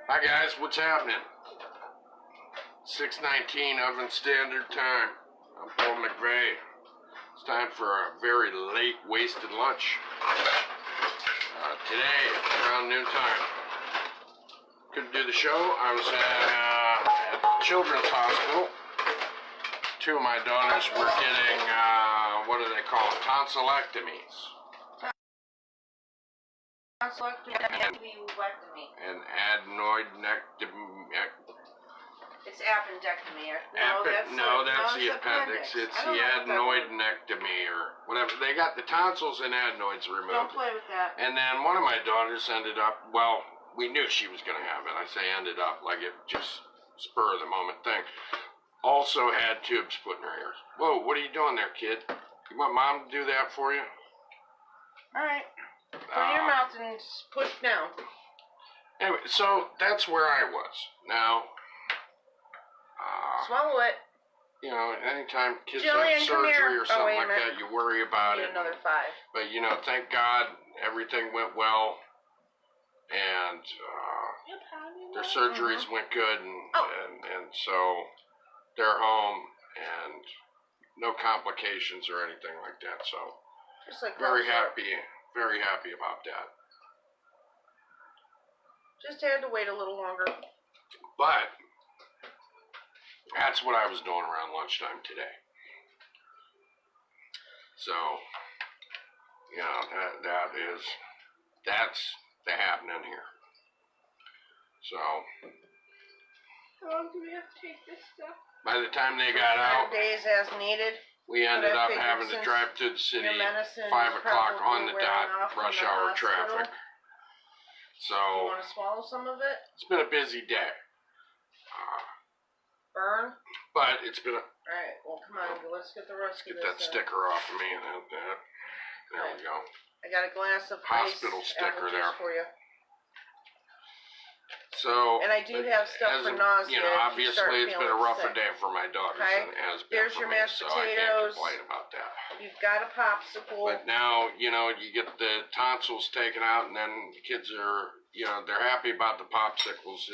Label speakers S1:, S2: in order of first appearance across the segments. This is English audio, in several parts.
S1: Hi guys, what's happening? 6:19 Oven Standard Time. I'm Paul McVay. It's time for a very late wasted lunch. Today, around noontime. Couldn't do the show. I was at the Children's Hospital. Two of my daughters were getting, what do they call them? Tonsillectomies.
S2: Tonsillectomy.
S1: And adenoidectomy.
S2: It's appendectomy.
S1: No, that's the appendix. It's the adenoidectomy or whatever. They got the tonsils and adenoids removed.
S2: Don't play with that.
S1: And then one of my daughters ended up, well, we knew she was going to have it. I say ended up like it just spur of the moment thing. Also had tubes put in her ears. Whoa, what are you doing there, kid? You want mom to do that for you?
S2: All right. Put your mouth and push down.
S1: Anyway, so that's where I was. Now,
S2: swallow it.
S1: You know, anytime kids
S2: Jillian,
S1: have surgery or something like that, you worry about it.
S2: Another 5.
S1: But, you know, thank God everything went well. And their surgeries went good. And so they're home and no complications or anything like that. So
S2: just like
S1: very happy about that.
S2: Just had to wait a little longer.
S1: But that's what I was doing around lunchtime today. So, you know, that's the happening here. So,
S2: how long do we have to take this stuff?
S1: By the time they got out,
S2: 5 days as needed.
S1: We ended up having to drive through the city 5 o'clock on the dot, rush hour traffic. So,
S2: you want to swallow some of it?
S1: It's been a busy day.
S2: Burn?
S1: But it's been a...
S2: Alright, well come on, let's get the rest of this.
S1: Get that sticker off of me and that. There we go.
S2: I got a glass of
S1: hospital
S2: ice
S1: sticker there
S2: for you.
S1: So,
S2: and I do have stuff for nausea.
S1: You know, obviously it's been a rougher day for my daughters than it has been
S2: There's
S1: for
S2: your
S1: me,
S2: mashed
S1: so
S2: potatoes.
S1: I can't complain about that.
S2: You've got a popsicle.
S1: But now, you know, you get the tonsils taken out, and then the kids are, you know, they're happy about the popsicles.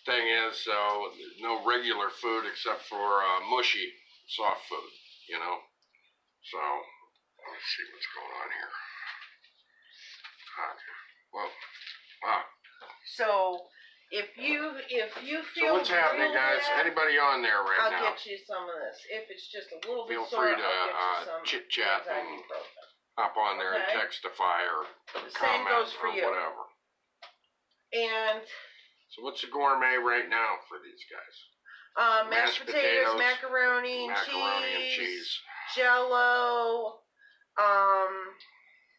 S1: Thing is, so no regular food except for mushy, soft food, you know. So, let's see what's going on here.
S2: So, if you feel
S1: so what's happening, guys?
S2: Bad,
S1: Anybody on there right now?
S2: I'll get you some of this. If it's just a little bit
S1: feel
S2: sore,
S1: free to
S2: I'll get you some
S1: chit chat and hop on there and textify or
S2: same goes for
S1: or
S2: you.
S1: whatever.
S2: And
S1: so what's the gourmet right now for these guys?
S2: Mashed potatoes, macaroni and cheese, Jello,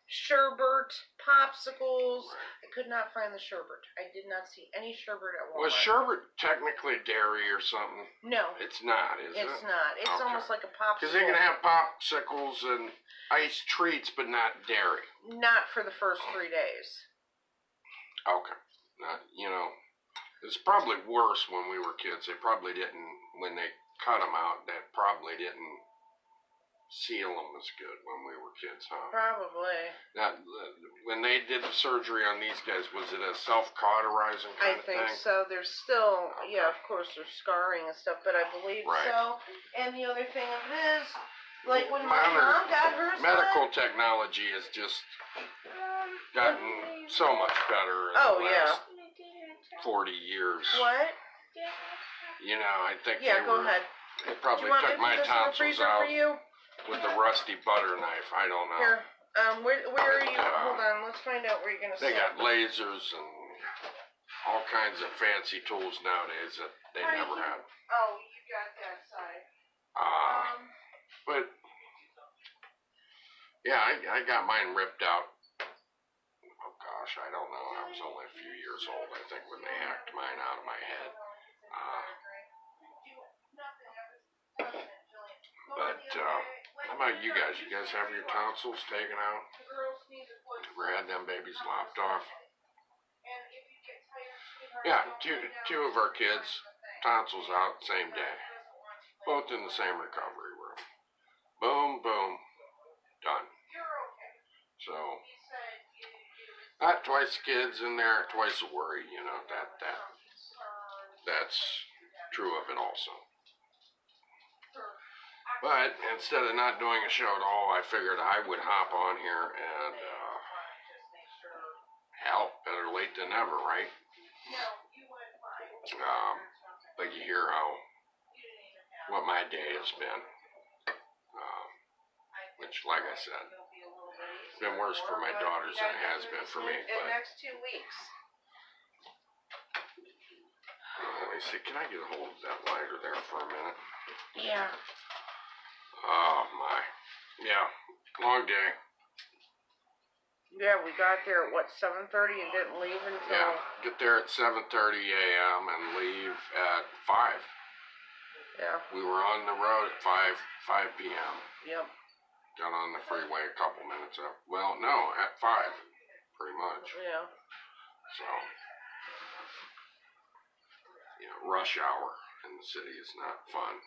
S2: sherbet, popsicles. I could not find the sherbet. I did not see any sherbet at Walmart.
S1: Was sherbet technically dairy or something?
S2: No.
S1: It's not, is it?
S2: It's not. It's almost like a popsicle.
S1: Because they can have popsicles and iced treats, but not dairy.
S2: Not for the first 3 days.
S1: Okay. You know, it's probably worse when we were kids. They probably didn't, when they cut them out, they probably didn't seal them as good when we were kids, huh?
S2: Probably.
S1: Now, when they did the surgery on these guys, was it a self-cauterizing kind of thing?
S2: I think so. There's still, yeah, of course, there's scarring and stuff, but I believe so. And the other thing is, like when my mom got hers
S1: medical technology has just gotten so much better in the last 40 years.
S2: What?
S1: You know, I think
S2: they
S1: probably took my tonsils out with the rusty butter knife. I don't know.
S2: Here, where are you? Hold on, let's find out where you're gonna.
S1: They got lasers and all kinds of fancy tools nowadays that they never had.
S2: Oh, you got that side.
S1: But yeah, I got mine ripped out. Oh gosh, I don't know. I was only a few years old, I think, when they hacked mine out of my head. But how about you guys? You guys have your tonsils taken out? Ever had them babies lopped off? Yeah, two of our kids, tonsils out same day. Both in the same recovery room. Boom, boom, done. So, Not twice the kids in there, twice the worry, you know, that's true of it also. But instead of not doing a show at all, I figured I would hop on here and, hell, better late than never, right? But you hear what my day has been, which, like I said, it's been worse for my daughters than it has been for me.
S2: In the next 2 weeks.
S1: Let me see, can I get a hold of that lighter there for a minute?
S2: Yeah.
S1: Oh my. Yeah, long day.
S2: Yeah, we got there at, what, 7:30 and didn't leave until...
S1: Yeah, get there at 7:30 a.m. and leave at 5.
S2: Yeah.
S1: We were on the road at 5 p.m.
S2: Yep.
S1: Got on the freeway a couple minutes up. Well, no, at 5, pretty much.
S2: Yeah.
S1: So, you know, rush hour in the city is not fun.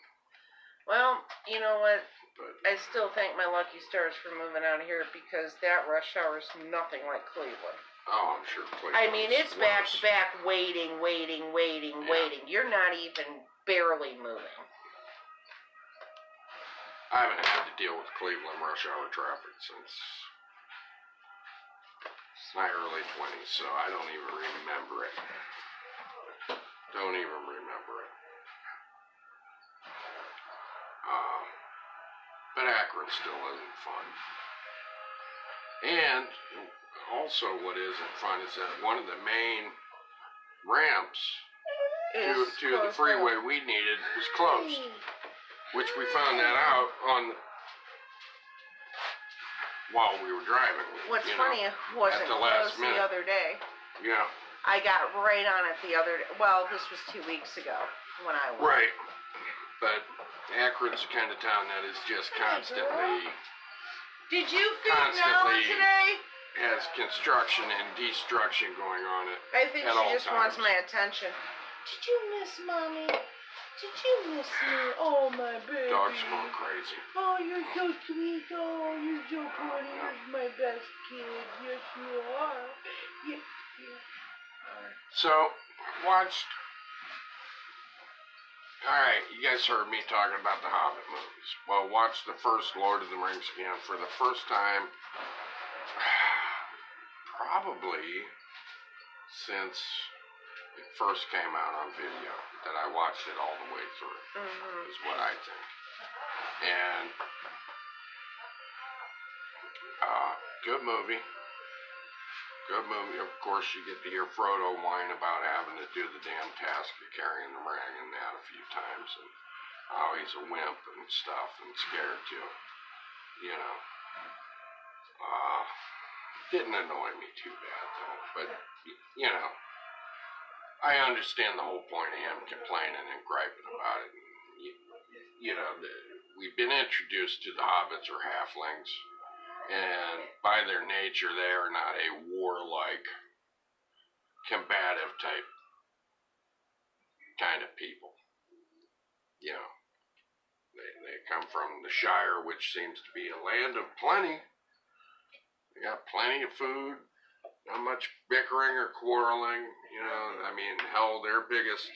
S2: Well, you know what?
S1: But
S2: I still thank my lucky stars for moving out of here because that rush hour is nothing like Cleveland.
S1: oh, I'm sure Cleveland's
S2: I mean, it's back to
S1: worse.
S2: back, waiting. You're not even barely moving.
S1: I haven't had to deal with Cleveland rush hour traffic since my early 20s, so I don't even remember it. Don't even remember it. But Akron still isn't fun. And also what isn't fun is that one of the main ramps to the freeway we needed was closed. Which we found that out while we were driving.
S2: What's funny, it wasn't
S1: at the last
S2: closed
S1: minute.
S2: the other day.
S1: Yeah.
S2: I got right on it the other day. Well, this was 2 weeks ago when I went.
S1: Right. But Akron's the kind of town that is just constantly
S2: Did you feed Nella today?
S1: has construction and destruction going on
S2: I think
S1: at
S2: she
S1: all
S2: just
S1: times.
S2: wants my attention. Did you miss Mommy? Did you miss me? Oh, my baby.
S1: Dog's going crazy.
S2: Oh, you're so sweet. Oh, you're so pretty. You're my best kid. Yes, you are. Yes, you are.
S1: So, watched. Alright, you guys heard me talking about the Hobbit movies. Well, watch the first Lord of the Rings again for the first time, probably since it first came out on video, that I watched it all the way through, is what I think. And, good movie. Good movie. Of course, you get to hear Frodo whine about having to do the damn task of carrying the ring and that a few times, and how he's a wimp and stuff and scared to, you know. Didn't annoy me too bad though, but you know, I understand the whole point of him complaining and griping about it. And, you know, we've been introduced to the hobbits or halflings. And by their nature, they are not a warlike, combative type kind of people. You know, they come from the Shire, which seems to be a land of plenty. They got plenty of food, not much bickering or quarreling. You know, I mean, hell, their biggest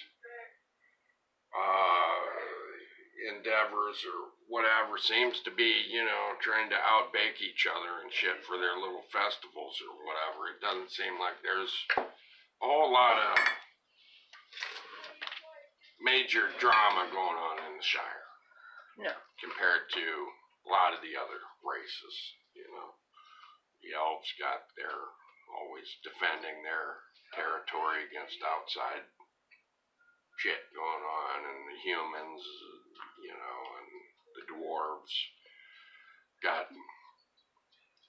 S1: endeavors or whatever seems to be, you know, trying to outbake each other and shit for their little festivals or whatever. It doesn't seem like there's a whole lot of major drama going on in the Shire.
S2: No.
S1: Compared to a lot of the other races, you know. The elves got their, always defending their territory against outside shit going on, and the humans, you know, and the dwarves got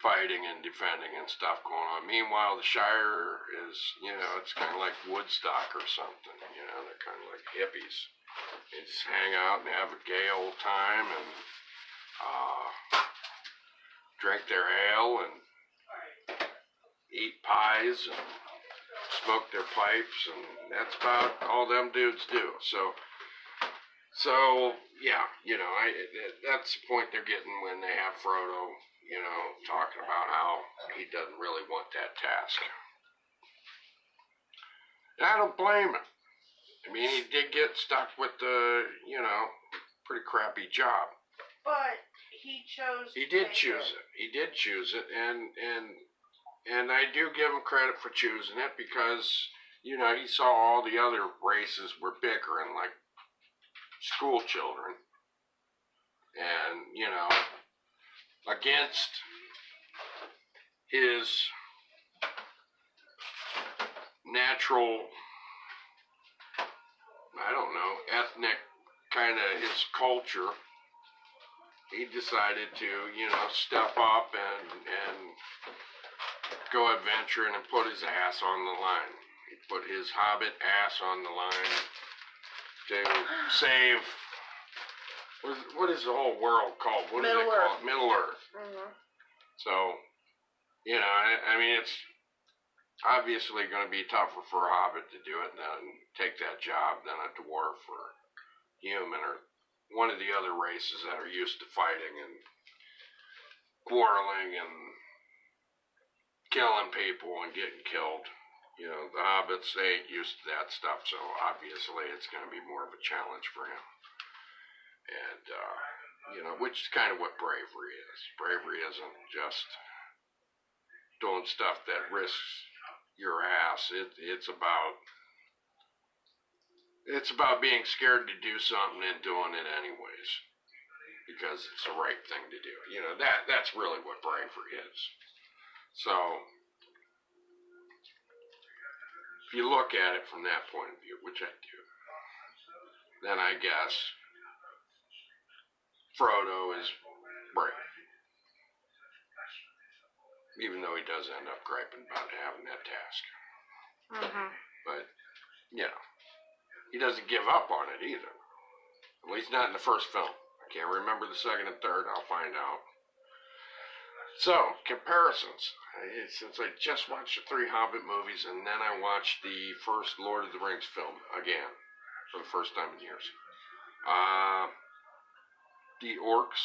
S1: fighting and defending and stuff going on. Meanwhile, the Shire is, you know, it's kind of like Woodstock or something, you know, they're kind of like hippies. They just hang out and have a gay old time and drink their ale and eat pies and smoke their pipes, and that's about all them dudes do. So yeah, you know, that's the point they're getting when they have Frodo talking about how he doesn't really want that task. And I don't blame him. I mean, he did get stuck with the, pretty crappy job.
S2: But he chose.
S1: He did choose it. He did choose it, and I do give him credit for choosing it because, he saw all the other races were bickering like school children. And, against his natural, ethnic kind of his culture, he decided to, step up and go adventuring and put his ass on the line. He put his hobbit ass on the line to save, what is the whole world called? What do they call it? Middle Earth. Mm-hmm. So, I mean, it's obviously going to be tougher for a hobbit to do it than take that job than a dwarf or human or one of the other races that are used to fighting and quarreling and killing people and getting killed. The hobbits, they ain't used to that stuff, so obviously it's going to be more of a challenge for him. And, which is kind of what bravery is. Bravery isn't just doing stuff that risks your ass. It's about being scared to do something and doing it anyways because it's the right thing to do. That's really what bravery is. So if you look at it from that point of view, which I do, then I guess Frodo is brave. Even though he does end up griping about having that task. Mm-hmm. But, he doesn't give up on it either. At least not in the first film. I can't remember the second and third. I'll find out. So, comparisons. Since I just watched the 3 Hobbit movies, and then I watched the first Lord of the Rings film again, for the first time in years. The orcs,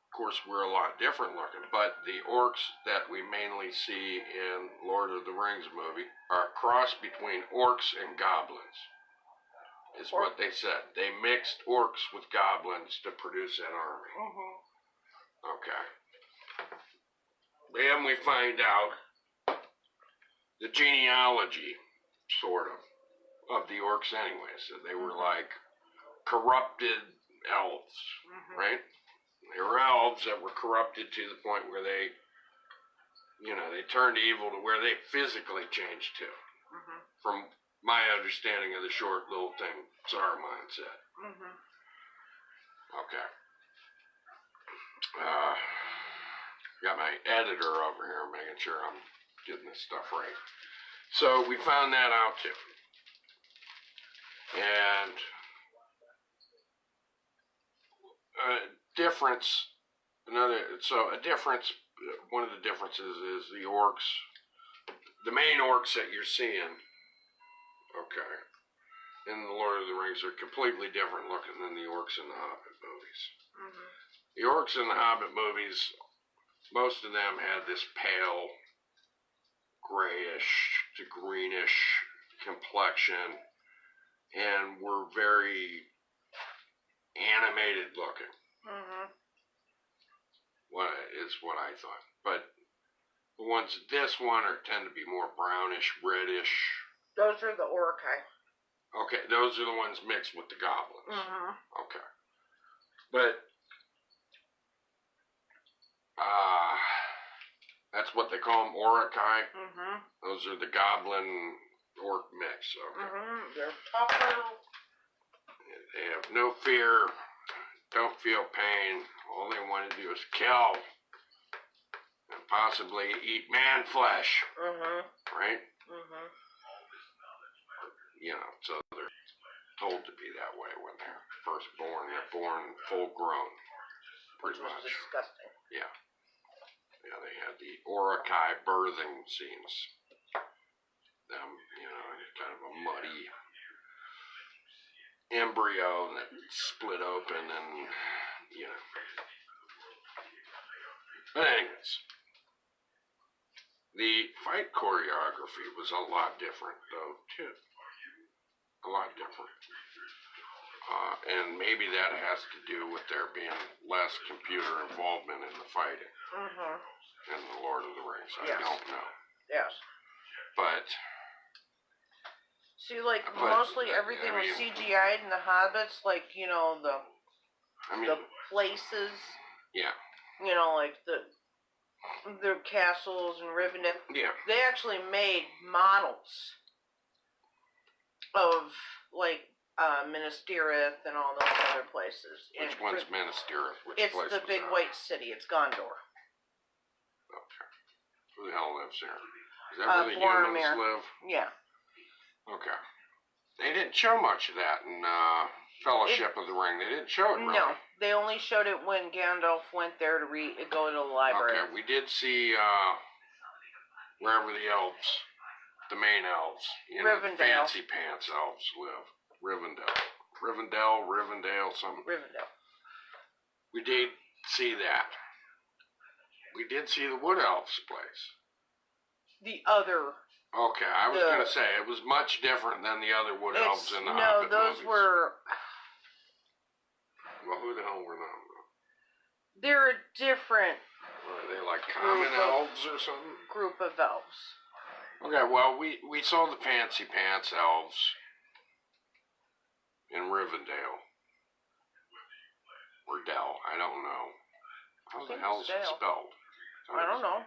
S1: of course, were a lot different looking, but the orcs that we mainly see in Lord of the Rings movie are a cross between orcs and goblins, is what they said. They mixed orcs with goblins to produce that army. Mm-hmm. Okay. Then we find out the genealogy, sort of the orcs anyway. So they were like corrupted elves, mm-hmm. right? They were elves that were corrupted to the point where they turned evil to where they physically changed to. Mm-hmm. From my understanding of the short little thing Saruman said. Mm-hmm. Okay. Got my editor over here making sure I'm getting this stuff right. So we found that out too. And one of the differences is the orcs, the main orcs that you're seeing, okay, in the Lord of the Rings are completely different looking than the orcs in the Hobbit movies. Mm-hmm. The orcs in the Hobbit movies, most of them had this pale, grayish to greenish complexion and were very animated looking. Mm-hmm. What I thought. But the ones, this one tend to be more brownish, reddish.
S2: Those are the Orcai.
S1: Okay, those are the ones mixed with the goblins. Mm-hmm. Okay. But that's what they call them, Orcai. Mm-hmm. Those are the goblin orc mix. Okay. Mm-hmm.
S2: They're tougher.
S1: They have no fear, don't feel pain. All they want to do is kill and possibly eat man flesh. Mm-hmm. Right? Mm-hmm. So they're told to be that way when they're first born. They're born full grown, pretty much.
S2: Disgusting.
S1: Yeah. Yeah, they had the Orcai birthing scenes. Them, kind of a muddy embryo that split open and, But anyways, the fight choreography was a lot different, though, too. A lot different. And maybe that has to do with there being less computer involvement in the fighting. In the Lord of the Rings. I don't know.
S2: Yes.
S1: But...
S2: See, like, mostly everything was CGI'd in the Hobbits, like, you know, the places.
S1: Yeah.
S2: You know, like their castles and Rivendell.
S1: Yeah.
S2: They actually made models of, like, Minas Tirith and all those other places.
S1: Which one's Minas Tirith?
S2: It's the big white city. It's Gondor.
S1: Okay. Who the hell lives there? Is that where the humans live?
S2: Yeah.
S1: Okay. They didn't show much of that in Fellowship of the Ring. They didn't show it really.
S2: No, they only showed it when Gandalf went there to go to the library.
S1: Okay, we did see wherever the elves, the main elves, you know, the fancy pants elves live. Rivendell, something.
S2: Rivendell.
S1: We did see that. We did see the Wood Elves' place.
S2: The other.
S1: Okay, I was going to say, it was much different than the other Wood Elves in the Hobbit
S2: movies. No, those were...
S1: Well, who the hell were them?
S2: They're a different...
S1: Are they like common elves or something?
S2: Group of elves.
S1: Okay, well, we saw the fancy pants elves in Rivendell. Or Dell, I don't know. How the hell is it spelled?
S2: I don't know.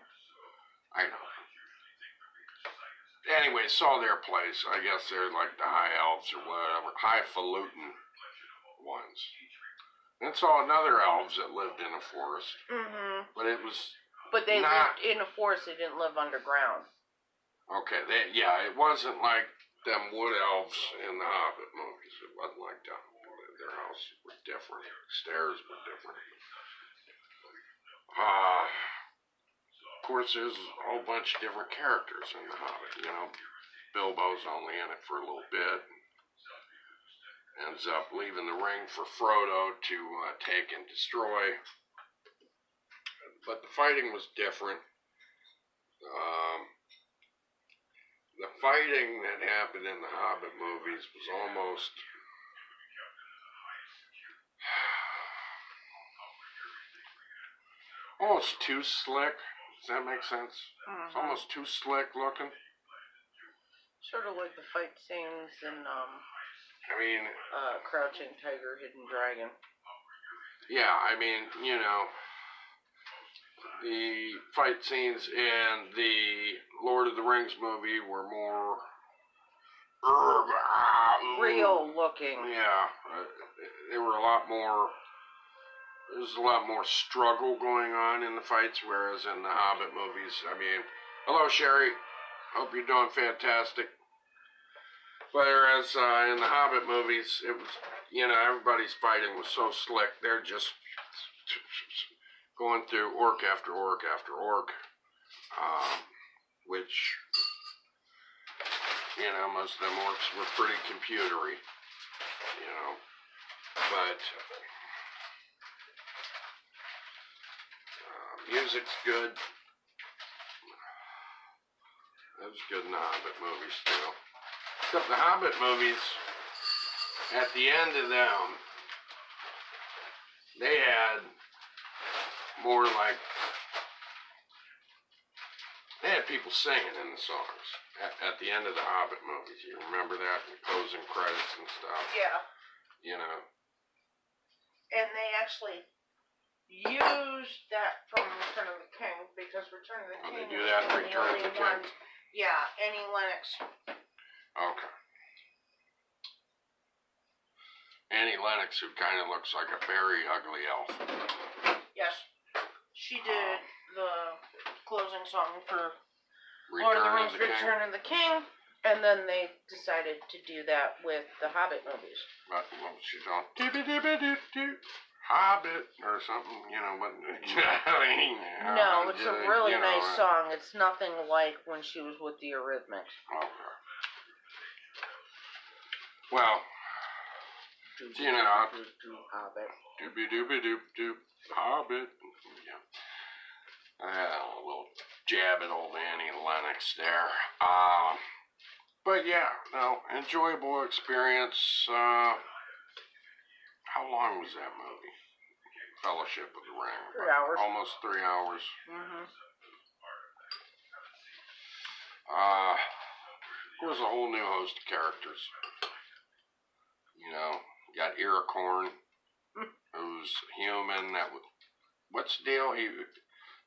S1: I know. Anyway, saw their place. I guess they're like the high elves or whatever. Highfalutin ones. And saw another elves that lived in a forest. But it was
S2: But they lived in a forest. They didn't live underground.
S1: Okay, it wasn't like them wood elves in the Hobbit movies. It wasn't like that. Their houses were different. Stairs were different. Of course, there's a whole bunch of different characters in The Hobbit, you know. Bilbo's only in it for a little bit. Ends up leaving the ring for Frodo to take and destroy. But the fighting was different. The fighting that happened in the Hobbit movies was almost too slick. Does that make sense? It's almost too slick looking.
S2: Sort of like the fight scenes in,
S1: I mean...
S2: Crouching Tiger, Hidden Dragon.
S1: Yeah, I mean, you know, the fight scenes in the Lord of the Rings movie were more...
S2: real looking.
S1: Yeah, they were a lot more... There's a lot more struggle going on in the fights, whereas in the Hobbit movies, I mean, hello Sherry, hope you're doing fantastic. Whereas in the Hobbit movies, it was, you know, everybody's fighting was so slick, they're just going through orc after orc after orc, which, you know, most of them orcs were pretty computery, you know, but... music's good. That was good in the Hobbit movies, too. Except the Hobbit movies, at the end of them, they had more like... They had people singing in the songs at the end of the Hobbit movies. You remember that? The closing credits and stuff.
S2: Yeah.
S1: You know.
S2: And they actually... used that from Return of the King because Return of the King
S1: they do that in Return of the King?
S2: Yeah, Annie Lennox.
S1: Okay. Annie Lennox, who kind of looks like a very ugly elf.
S2: Yes. She did the closing song for Lord of the Rings, Return of the King, and then they decided to do that with the Hobbit movies.
S1: But she's on Hobbit or something, you know, but
S2: no, it's a really nice song. It's nothing like when she was with the Eurythmics.
S1: Okay. Well, you know,
S2: Hobbit.
S1: doobie doobie doop doop Hobbit. Yeah. A little jab at old Annie Lennox there. But yeah, no, enjoyable experience. How long was that movie? Fellowship of the Ring.
S2: 3 hours.
S1: Almost 3 hours. There was a whole new host of characters. You know, you got Iracorn, who's human. What's the deal?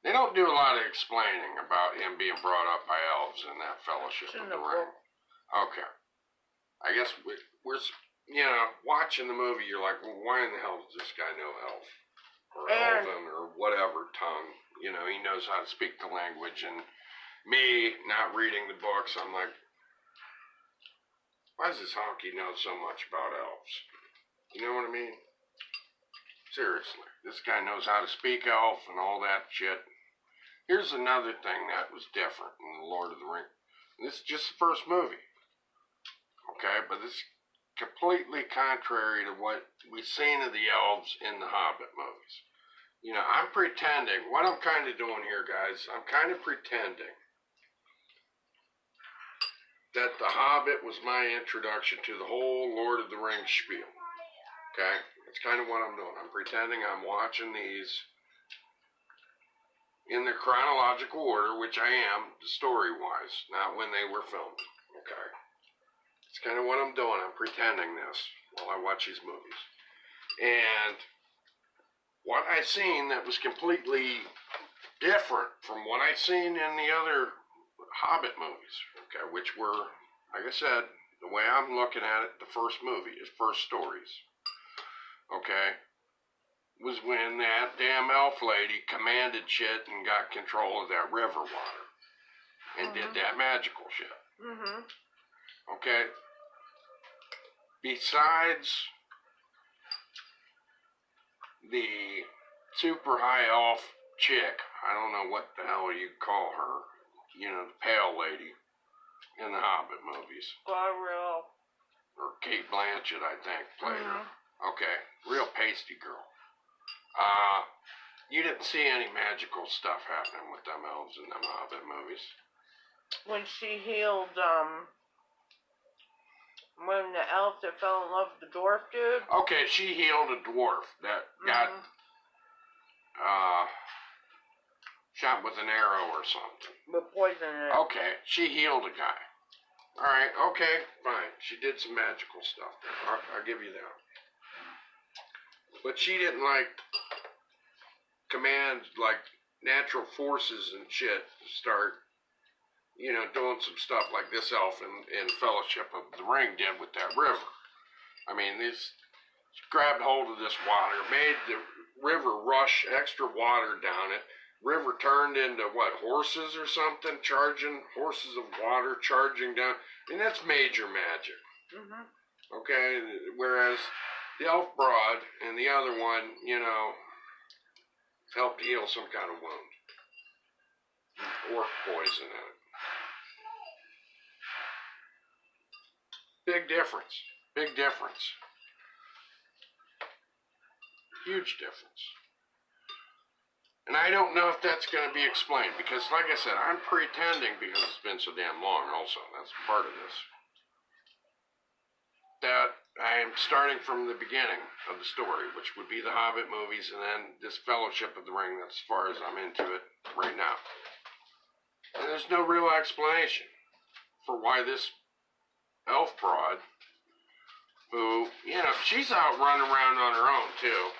S1: They don't do a lot of explaining about him being brought up by elves in that Fellowship of the Ring. Okay. I guess we're watching the movie, you're like, well, why in the hell does this guy know elf? Or elven, or whatever tongue. You know, he knows how to speak the language, and me, not reading the books, I'm like, why does this honky know so much about elves? You know what I mean? Seriously, this guy knows how to speak elf and all that shit. Here's another thing that was different in The Lord of the Rings. This is just the first movie. Okay, but it's completely contrary to what we've seen of the elves in the Hobbit movies. You know, I'm pretending, what I'm kind of doing here, guys, I'm kind of pretending that the Hobbit was my introduction to the whole Lord of the Rings spiel. Okay? That's kind of what I'm doing. I'm pretending I'm watching these in the chronological order, which I am, story-wise, not when they were filmed. Okay? It's kind of what I'm doing. I'm pretending this while I watch these movies. And what I seen that was completely different from what I seen in the other Hobbit movies, okay, which were, like I said, the way I'm looking at it, the first movie, his first stories, okay, was when that damn elf lady commanded shit and got control of that river water and did that magical shit. Okay. Besides the super high elf chick, I don't know what the hell you call her, you know, the pale lady in the Hobbit movies.
S2: Galadriel.
S1: Or Kate Blanchett, I think, played her. Okay, real pasty girl. You didn't see any magical stuff happening with them elves in them Hobbit movies.
S2: When she healed, when the elf that fell in love with the dwarf dude.
S1: Okay, she healed a dwarf that got shot with an arrow or something.
S2: With poison in it.
S1: Okay, she healed a guy. Alright, okay, fine. She did some magical stuff there. I'll give you that. But she didn't, like, command, like, natural forces and shit to start, you know, doing some stuff like this elf in Fellowship of the Ring did with that river. I mean, she grabbed hold of this water, made the river rush extra water down it. River turned into, what, horses or something? Horses of water charging down. I mean, that's major magic. Okay? Whereas the elf broad and the other one, you know, helped heal some kind of wound. Orc poison in it. Big difference. Big difference. Huge difference. And I don't know if that's going to be explained, because like I said, I'm pretending, because it's been so damn long also, that's part of this, that I am starting from the beginning of the story, which would be the Hobbit movies, and then this Fellowship of the Ring, that's as far as I'm into it right now. And there's no real explanation for why this elf broad, who, you know, she's out running around on her own too.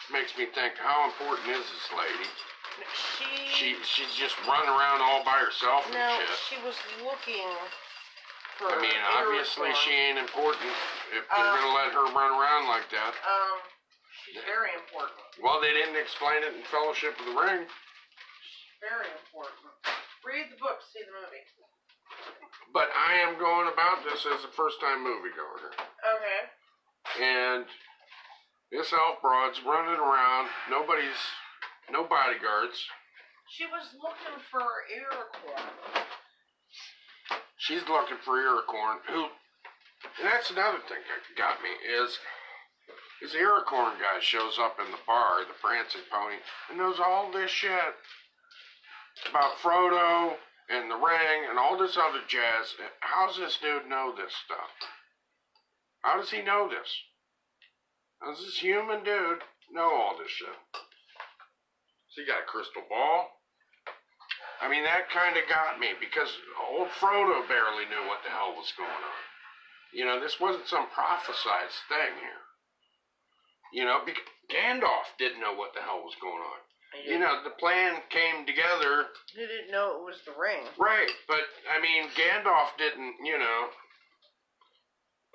S1: Makes me think, how important is this lady? She's just running around all by herself and shit. No,
S2: she was looking for.
S1: I mean, obviously she ain't important if they're gonna let her run around like that.
S2: She's very important.
S1: Well, they didn't explain it in Fellowship of the Ring.
S2: She's very important. Read the book, see the movie.
S1: But I am going about this as a first-time moviegoer.
S2: Okay.
S1: And this elf broad's running around. No bodyguards.
S2: She was looking for Iracorn.
S1: She's looking for Iracorn, who, and that's another thing that got me, is this Iracorn guy shows up in the bar, the prancing pony, and knows all this shit. about Frodo and the ring and all this other jazz. How does this dude know this stuff? How does he know this? How does this human dude know all this shit? So he got a crystal ball? I mean, that kind of got me, because old Frodo barely knew what the hell was going on. You know, this wasn't some prophesized thing here. You know, Gandalf didn't know what the hell was going on. You know, the plan came together.
S2: He didn't know it was the ring.
S1: Right, but, I mean, Gandalf didn't, you know,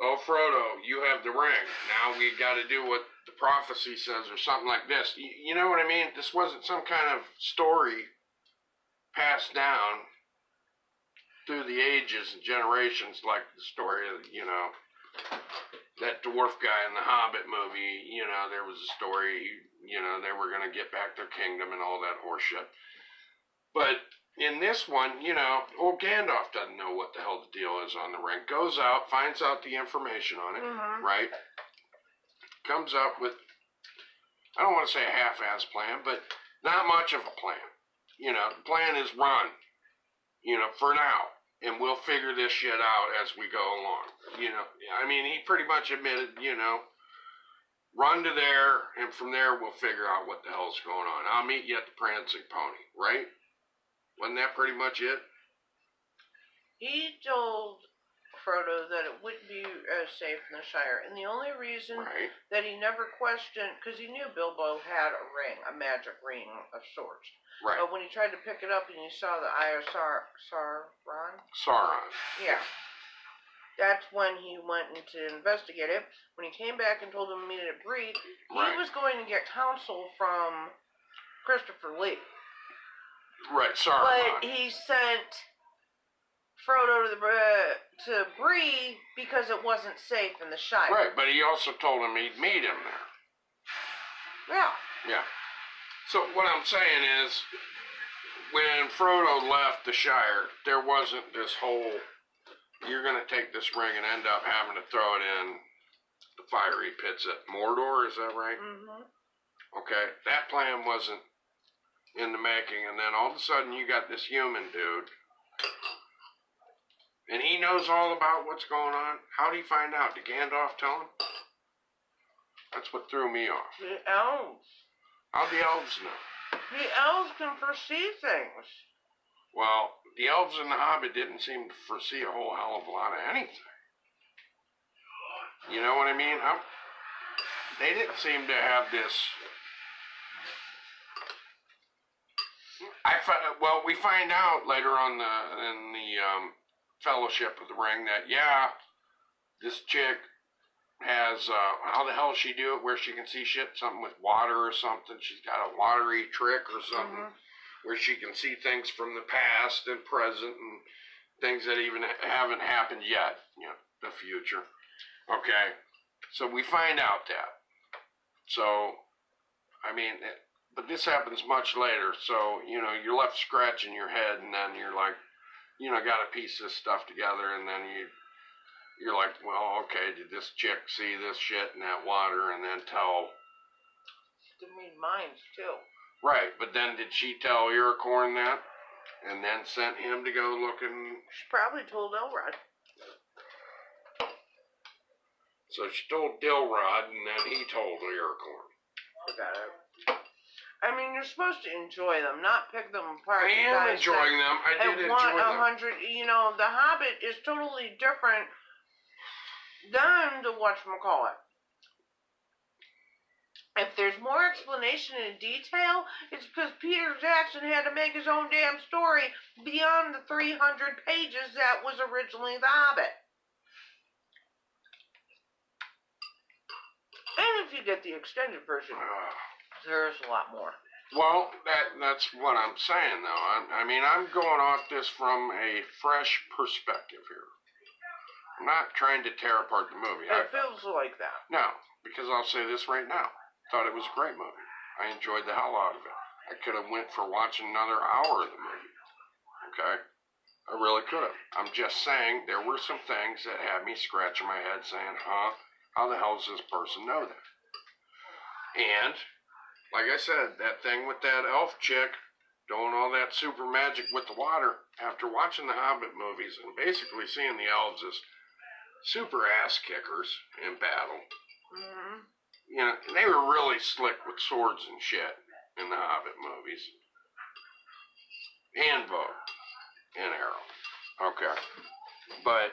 S1: oh, Frodo, you have the ring. Now we got to do what the prophecy says or something like this. You know what I mean? This wasn't some kind of story passed down through the ages and generations, like the story of, you know, that dwarf guy in the Hobbit movie. You know, there was a story, you know, they were going to get back their kingdom and all that horse shit. But in this one, you know, old Gandalf doesn't know what the hell the deal is on the ring. Goes out, finds out the information on it, right? Comes up with, I don't want to say a half-ass plan, but not much of a plan. You know, the plan is run, you know, for now, and we'll figure this shit out as we go along. You know, I mean, he pretty much admitted, you know, run to there, and from there we'll figure out what the hell's going on. I'll meet you at the Prancing Pony, right? Wasn't that pretty much it?
S2: He told Frodo that it wouldn't be as safe in the Shire, and the only reason that he never questioned, because he knew Bilbo had a ring, a magic ring of sorts.
S1: Right.
S2: But when he tried to pick it up and he saw the eye of Sauron?
S1: Sauron.
S2: Yeah. That's when he went in to investigate it. When he came back and told him to meet it at Bree, he was going to get counsel from Christopher Lee.
S1: Right, Sauron.
S2: But he sent Frodo to Bree because it wasn't safe in the Shire.
S1: Right, but he also told him he'd meet him there.
S2: Yeah.
S1: Yeah. So what I'm saying is, when Frodo left the Shire, there wasn't this whole, you're going to take this ring and end up having to throw it in the fiery pits at Mordor, is that right?
S2: Mm-hmm.
S1: Okay, that plan wasn't in the making, and then all of a sudden you got this human dude, and he knows all about what's going on. How did he find out? Did Gandalf tell him? That's what threw me off.
S2: The elves.
S1: How'd the elves know?
S2: The elves can foresee things.
S1: Well, the elves in the Hobbit didn't seem to foresee a whole hell of a lot of anything. You know what I mean? They didn't seem to have this. Well, we find out later on in the Fellowship of the Ring that, yeah, this chick has, how the hell does she do it where she can see shit? Something with water or something. She's got a watery trick or something where she can see things from the past and present and things that even haven't happened yet, you know, the future. Okay, so we find out that. So, I mean, but this happens much later, so, you know, you're left scratching your head, and then you're like, you know, got to piece this stuff together, and then you're like, well, okay, did this chick see this shit in that water and then tell?
S2: She could read minds, too.
S1: Right, but then did she tell Aracorn that? And then sent him to go looking?
S2: She probably told Elrod.
S1: So she told Dilrod, and then he told Aracorn.
S2: Forgot it. I mean, you're supposed to enjoy them, not pick them apart.
S1: I am enjoying them. I did enjoy them.
S2: You know, The Hobbit is totally different than the whatchamacallit. If there's more explanation and detail, it's because Peter Jackson had to make his own damn story beyond the 300 pages that was originally The Hobbit. And if you get the extended version, there's a lot more.
S1: Well, that's what I'm saying, though. I mean, I'm going off this from a fresh perspective here. I'm not trying to tear apart the movie.
S2: It feels like that.
S1: No, because I'll say this right now. Thought it was a great movie. I enjoyed the hell out of it. I could have went for watching another hour of the movie. Okay? I really could have. I'm just saying there were some things that had me scratching my head saying, how the hell does this person know that? And, like I said, that thing with that elf chick, doing all that super magic with the water after watching the Hobbit movies and basically seeing the elves as super ass kickers in battle.
S2: Mm-hmm.
S1: You know, they were really slick with swords and shit in the Hobbit movies. And bow and arrow. Okay. But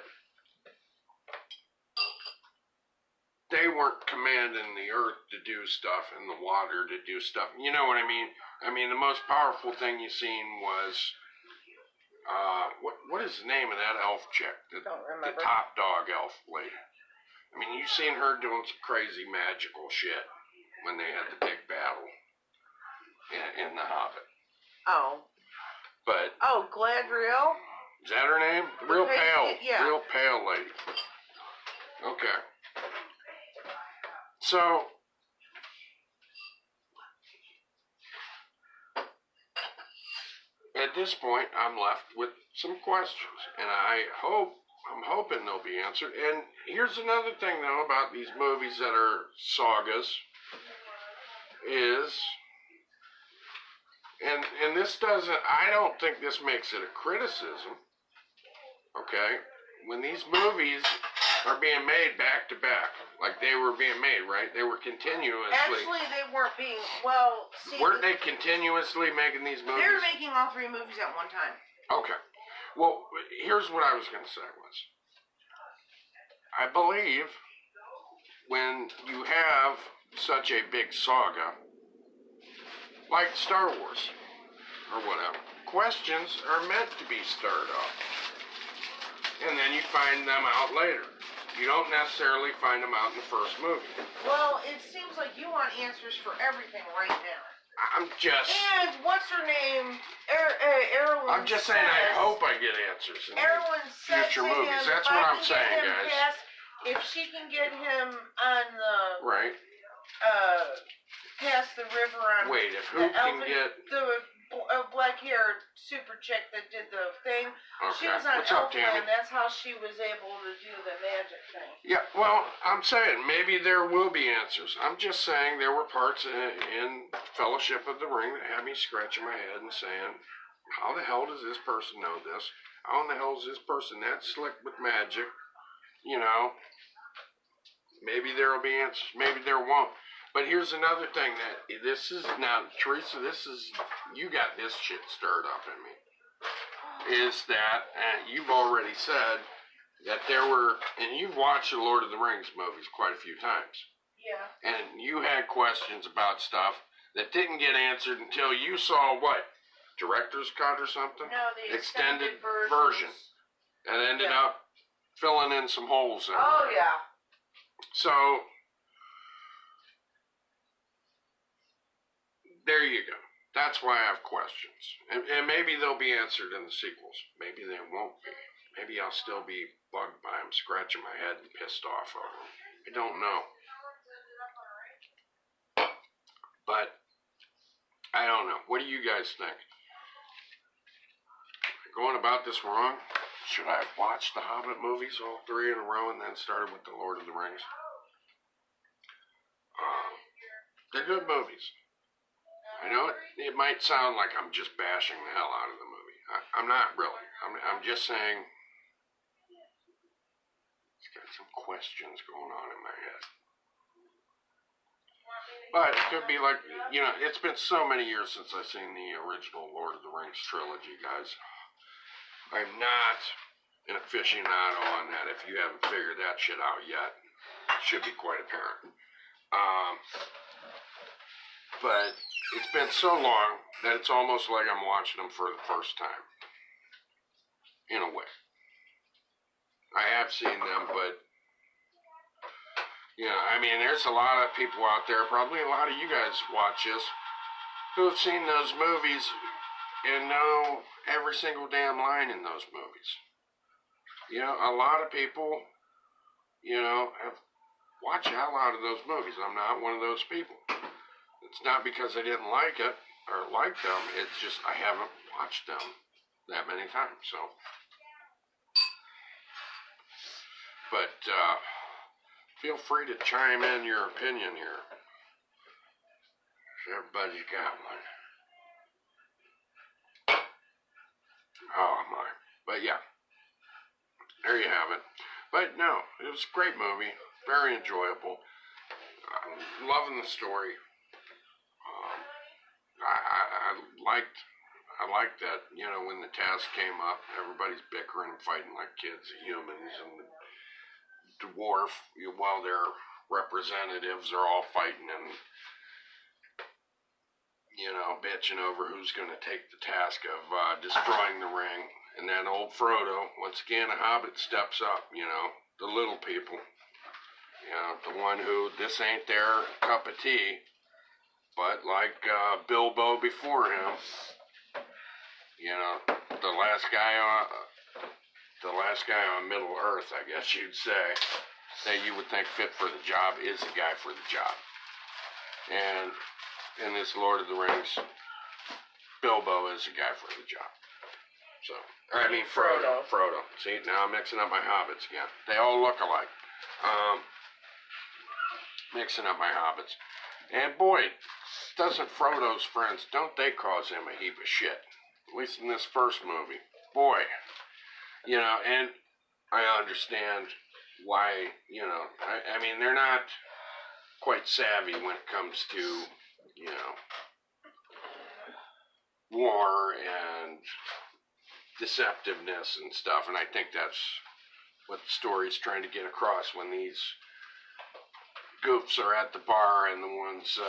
S1: they weren't commanding the earth to do stuff and the water to do stuff. You know what I mean? I mean, the most powerful thing you seen was, what is the name of that elf chick?
S2: Don't remember.
S1: The top dog elf lady. I mean, you seen her doing some crazy magical shit when they had the big battle in The Hobbit.
S2: Oh.
S1: But.
S2: Oh, Gladriel?
S1: Is that her name? Real pale.
S2: Yeah.
S1: Real pale lady. Okay. So. At this point, I'm left with some questions, and I'm hoping they'll be answered. And here's another thing, though, about these movies that are sagas, is, and this doesn't, I don't think this makes it a criticism, okay? When these movies are being made back to back, like they were being made, right? They were continuously.
S2: Actually, they weren't being, well, see.
S1: Weren't they continuously making these movies?
S2: They were making all 3 movies at one time.
S1: Okay. Well, here's what I was going to say was, I believe when you have such a big saga, like Star Wars, or whatever, questions are meant to be stirred up. And then you find them out later. You don't necessarily find them out in the first movie.
S2: Well, it seems like you want answers for everything right now.
S1: I'm just...
S2: And what's her name? Erwin
S1: I'm just saying I hope I get answers in future movies. That's what I'm saying, guys.
S2: If she can get him on the...
S1: Right.
S2: Past the river on...
S1: Wait, if who can get...
S2: The black-haired super chick that did the thing.
S1: Okay.
S2: She was on
S1: What's up, Tammy?
S2: and that's how she was able to do the magic thing.
S1: Yeah, well, I'm saying maybe there will be answers. I'm just saying there were parts in Fellowship of the Ring that had me scratching my head and saying, how the hell does this person know this? How in the hell is this person that slick with magic? You know, maybe there will be answers. Maybe there won't. But here's another thing that this is now, Theresa, you got this shit stirred up in me. Is that, you've already said that there were, and you've watched the Lord of the Rings movies quite a few times.
S2: Yeah.
S1: And you had questions about stuff that didn't get answered until you saw what? Director's cut or something?
S2: No, the
S1: extended version. And ended up filling in some holes there.
S2: Oh, yeah.
S1: So, there you go. That's why I have questions. And maybe they'll be answered in the sequels. Maybe they won't be. Maybe I'll still be bugged by them, scratching my head and pissed off over them. I don't know. But, I don't know. What do you guys think? Going about this wrong? Should I have watched the Hobbit movies, all 3 in a row, and then started with the Lord of the Rings? They're good movies. I know it might sound like I'm just bashing the hell out of the movie. I'm not really. I'm just saying it's got some questions going on in my head. But it could be like, you know, it's been so many years since I've seen the original Lord of the Rings trilogy, guys. I'm not an aficionado on that. If you haven't figured that shit out yet, it should be quite apparent. But it's been so long that it's almost like I'm watching them for the first time. In a way. I have seen them, but, you know, I mean, there's a lot of people out there, probably a lot of you guys watch this, who have seen those movies and know every single damn line in those movies. You know, a lot of people, you know, have watched the hell out of those movies. I'm not one of those people. It's not because I didn't like it or like them. It's just I haven't watched them that many times. So, but feel free to chime in your opinion here. Everybody's got one. Oh my. But yeah, there you have it. But no, it was a great movie. Very enjoyable. I'm loving the story. I liked that, you know, when the task came up, everybody's bickering and fighting like kids, the humans and the dwarf, while their representatives are all fighting and, you know, bitching over who's going to take the task of destroying the ring. And then old Frodo, once again, a hobbit steps up, you know, the little people. You know, the one who, this ain't their cup of tea, but like Bilbo before him, you know, the last guy on Middle Earth, I guess you'd say, that you would think fit for the job is the guy for the job. And in this Lord of the Rings, Bilbo is the guy for the job. So, I mean Frodo. See, now I'm mixing up my hobbits again. They all look alike. Mixing up my hobbits. And boy, doesn't Frodo's friends, don't they cause him a heap of shit? At least in this first movie. Boy. You know, and I understand why, you know, I mean, they're not quite savvy when it comes to, you know, war and deceptiveness and stuff, and I think that's what the story's trying to get across when these goofs are at the bar and the ones,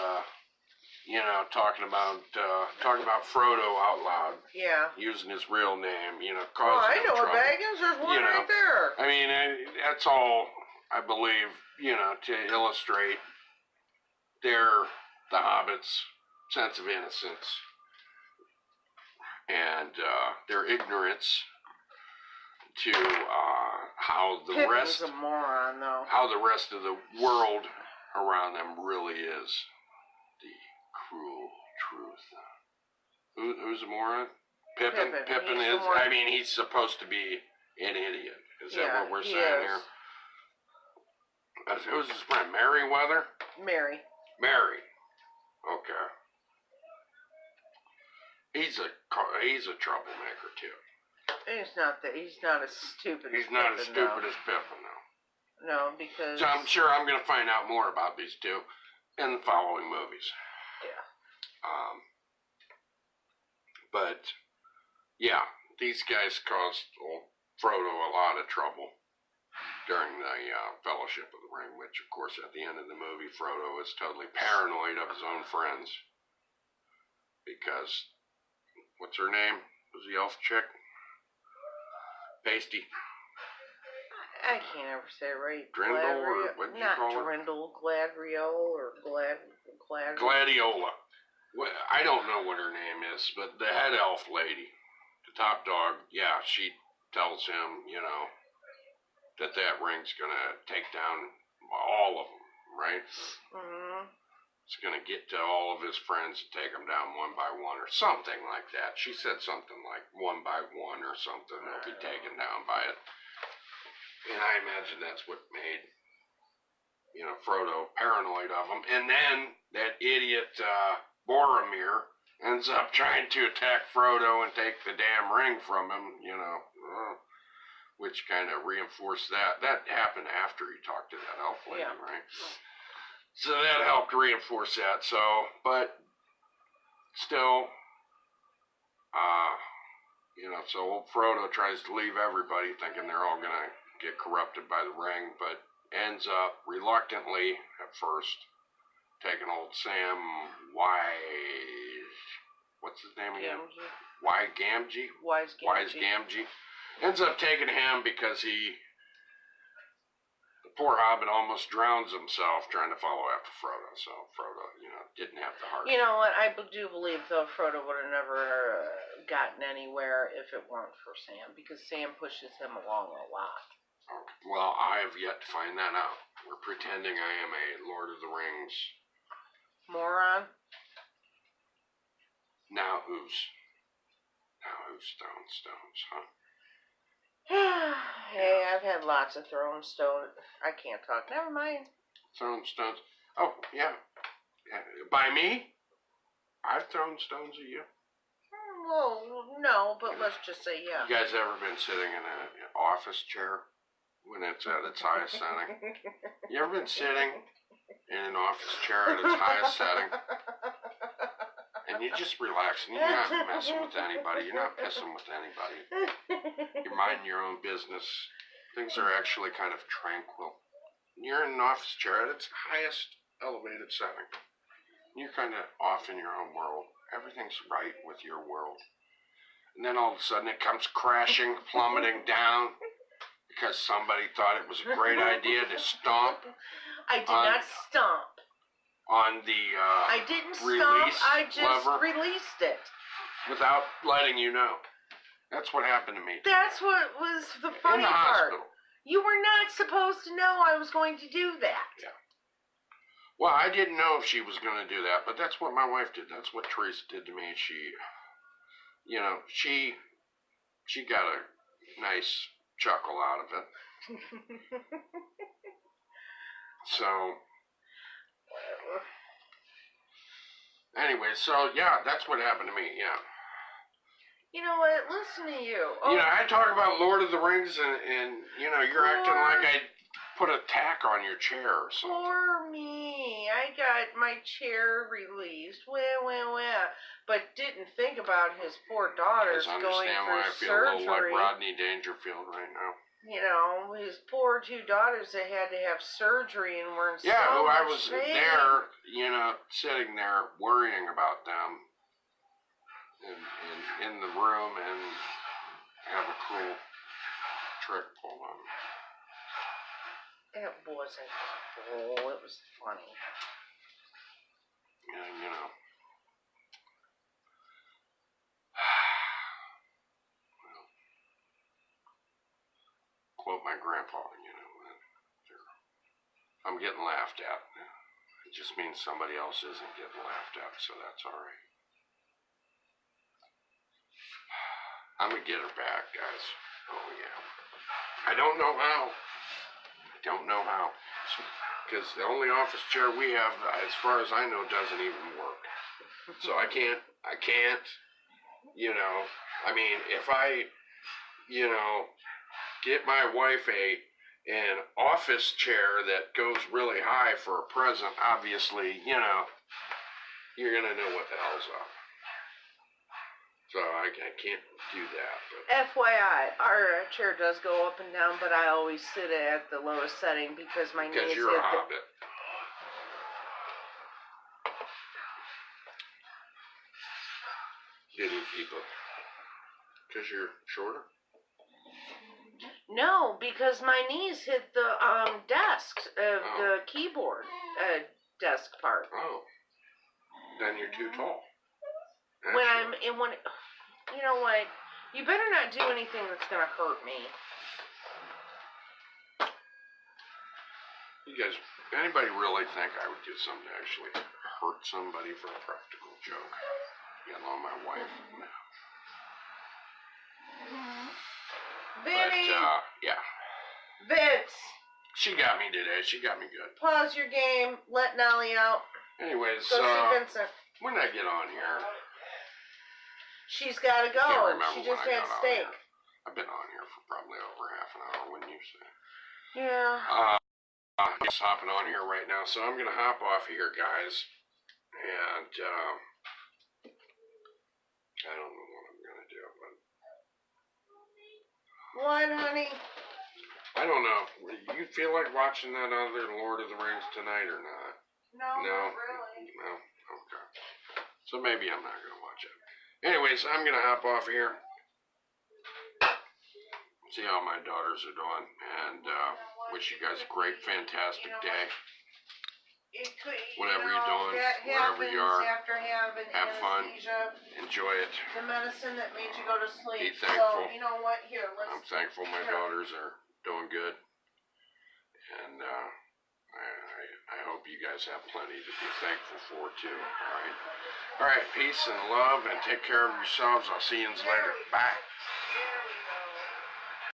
S1: you know, talking about Frodo out loud. Yeah. Using his real name, you know, causing him trouble.
S2: Baggins, there's one right there.
S1: I mean, that's all, I believe, you know, to illustrate the Hobbits' sense of innocence and their ignorance to how the rest
S2: a moron, though.
S1: How the rest of the world around them really is. The cruel truth. Who's a moron? Pippin is. I mean, he's supposed to be an idiot. Is that what we're saying here? Who's his friend? Merryweather? Mary. Okay. He's a troublemaker too.
S2: He's not as stupid.
S1: He's not as stupid as Pippin, though.
S2: No, because.
S1: So I'm sure I'm going to find out more about these two in the following movies.
S2: Yeah.
S1: But yeah, these guys caused old Frodo a lot of trouble during the Fellowship of the Ring, which, of course, at the end of the movie, Frodo is totally paranoid of his own friends because, what's her name? Was the elf chick? Pasty.
S2: I can't ever say it right.
S1: Drindle, or what did you call it?
S2: Not Drindle, Gladriel, or
S1: Gladiola. Well, I don't know what her name is, but the head elf lady, the top dog, yeah, she tells him, you know, that ring's gonna take down all of them, right? Mm-hmm. It's gonna get to all of his friends and take them down one by one, or something like that. She said something like one by one or something. They'll be taken down by it. And I imagine that's what made, you know, Frodo paranoid of him. And then that idiot Boromir ends up trying to attack Frodo and take the damn ring from him, you know, which kind of reinforced that. That happened after he talked to that elf lady, right? So that helped reinforce that. So, but still, you know, so old Frodo tries to leave everybody thinking they're all going to get corrupted by the ring, but ends up reluctantly at first taking old Sam what's his name again? Gamgee? Wise Gamgee. Ends up taking him because the poor hobbit almost drowns himself trying to follow after Frodo. So Frodo, you know, didn't have the heart.
S2: You know what? I do believe, though, Frodo would have never gotten anywhere if it weren't for Sam, because Sam pushes him along a lot.
S1: Okay. Well, I have yet to find that out. We're pretending I am a Lord of the Rings
S2: moron.
S1: Now who's throwing stones, huh?
S2: Hey, I've had lots of throwing stones. I can't talk. Never mind.
S1: Throwing stones. Oh, yeah. By me? I've thrown stones at you.
S2: Well, no, but let's just say yeah.
S1: You guys ever been sitting in an office chair when it's at its highest setting? You ever been sitting in an office chair at its highest setting? And you're just relaxing. You're not messing with anybody. You're not pissing with anybody. You're minding your own business. Things are actually kind of tranquil. You're in an office chair at its highest elevated setting. You're kind of off in your own world. Everything's right with your world. And then all of a sudden it comes crashing, plummeting down because somebody thought it was a great idea to stomp.
S2: I did not stomp.
S1: On the
S2: I didn't stomp. I just
S1: lever
S2: released it.
S1: without letting you know. That's what happened to me.
S2: That's what was the funny
S1: in the
S2: part.
S1: Hospital.
S2: You were not supposed to know I was going to do that.
S1: Yeah. Well, I didn't know if she was going to do that, but that's what my wife did. That's what Theresa did to me. She got a nice chuckle out of it. So, anyway, that's what happened to me, yeah.
S2: You know what? Listen to you. Oh.
S1: I talk about Lord of the Rings and you're acting like I put a tack on your chair or something.
S2: Poor me. I got my chair released. But didn't think about his poor daughters going for surgery.
S1: I understand why I feel a little like Rodney Dangerfield right now.
S2: His poor two daughters that had to have surgery and were in so
S1: I
S2: much
S1: was
S2: pain.
S1: there, sitting there worrying about them in the room and have a cruel trick pulled on them.
S2: It wasn't cruel. It was funny.
S1: And, quote my grandpa, I'm getting laughed at. It just means somebody else isn't getting laughed at, so that's all right. I'm going to get her back, guys. Oh, yeah. I don't know how. Because the only office chair we have, as far as I know, doesn't even work. So I can't, if I, get my wife an office chair that goes really high for a present, obviously, you're going to know what the hell's up. So I can't do that. But.
S2: FYI, our chair does go up and down, but I always sit at the lowest setting because my knees
S1: Because you're a hobbit. Didn't people? Because you're shorter?
S2: No, because my knees hit the desk, the keyboard desk part.
S1: Oh. Then you're too tall.
S2: You know what? You better not do anything that's gonna hurt me.
S1: You guys, anybody really think I would do something to actually hurt somebody for a practical joke? Get along my wife? No.
S2: Vinny!
S1: But, yeah.
S2: Vince!
S1: She got me today. She got me good.
S2: Pause your game. Let Nolly out.
S1: Anyways,
S2: go see Vincent.
S1: When did I get on here?
S2: She's got to go.
S1: Can't remember
S2: she just
S1: when I
S2: had
S1: got
S2: steak.
S1: On here. I've been on here for probably over half an hour, wouldn't you say?
S2: Yeah.
S1: I'm just hopping on here right now, so I'm going to hop off here, guys. And, I don't know what I'm going to do, but...
S2: What, honey?
S1: I don't know. You feel like watching that other Lord of the Rings tonight or not?
S2: No, not really.
S1: No? Okay. So maybe I'm not going to watch it. Anyways, I'm going to hop off here. See how my daughters are doing. And wish you guys a great, fantastic day. Whatever you're doing, wherever you are, have fun. Enjoy it.
S2: The medicine that made you go to sleep.
S1: Be thankful.
S2: So, you know what? Here, let's...
S1: I'm thankful my daughters are doing good. And I hope you guys have plenty to be thankful for, too. All right? All right, peace and love, and take care of yourselves. I'll see you later. Bye.